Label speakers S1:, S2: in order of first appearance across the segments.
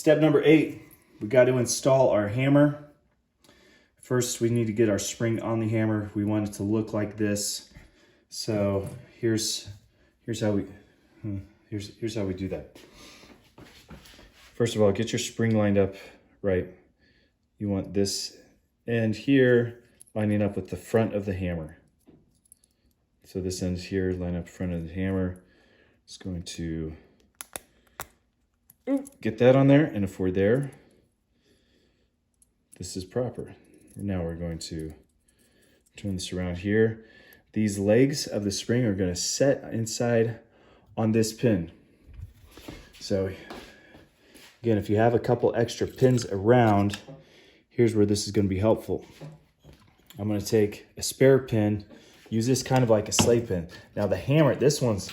S1: Step number 8, we got to install our hammer. First, we need to get our spring on the hammer. We want it to look like this. So here's how we do that. First of all, get your spring lined up right. You want this end here lining up with the front of the hammer. So this end here line up front of the hammer. It's going to get that on there, and if we're there, this is proper. Now we're going to turn this around here. These legs of the spring are going to set inside on this pin. So again, if you have a couple extra pins around, here's where this is going to be helpful. I'm going to take a spare pin, use this kind of like a slave pin. Now the hammer, this one's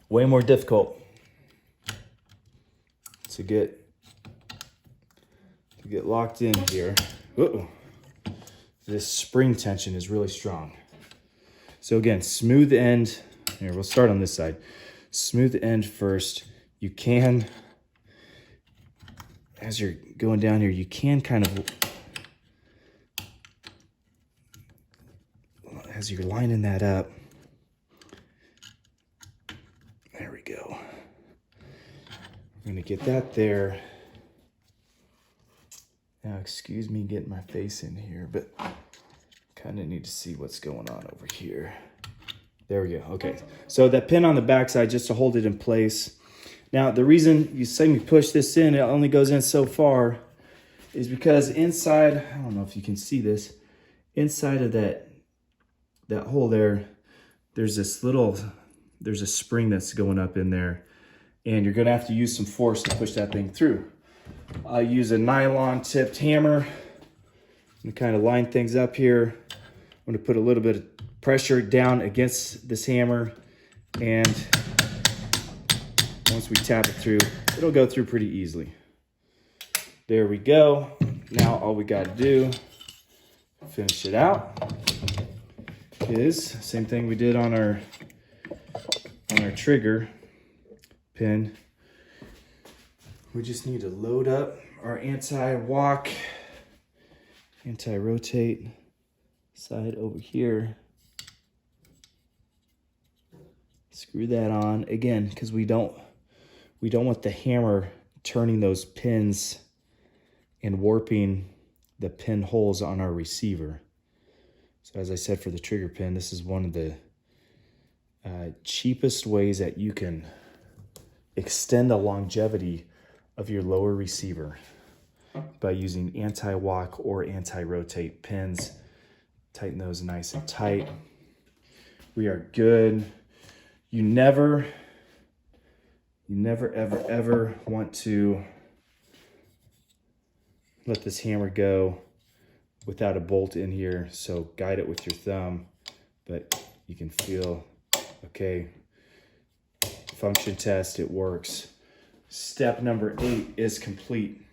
S1: way more difficult to get locked in here. Uh-oh. This spring tension is really strong. So again, smooth end. Here, we'll start on this side. Smooth end first. You can, as you're going down here, you can kind of, as you're lining that up, there we go. We're gonna get that there. Now, excuse me getting my face in here, but kind of need to see what's going on over here. There we go. Okay, so that pin on the back side, just to hold it in place. Now, the reason you see me push this in, it only goes in so far, is because inside, I don't know if you can see this, inside of that hole there, there's a spring that's going up in there, and you're gonna have to use some force to push that thing through. I use a nylon tipped hammer and kind of line things up here. I'm gonna put a little bit of pressure down against this hammer, and once we tap it through, it'll go through pretty easily. There we go. Now all we gotta do, finish it out, is same thing we did on our trigger pin. We just need to load up our anti-walk, anti-rotate side over here. Screw that on again, because we don't want the hammer turning those pins and warping the pin holes on our receiver. So as I said, for the trigger pin, this is one of the cheapest ways that you can extend the longevity of your lower receiver by using anti-walk or anti-rotate pins. Tighten those nice and tight. We are good. You never ever want to let this hammer go without a bolt in here, so guide it with your thumb, but you can feel, okay, function test, it works. Step number 8 is complete.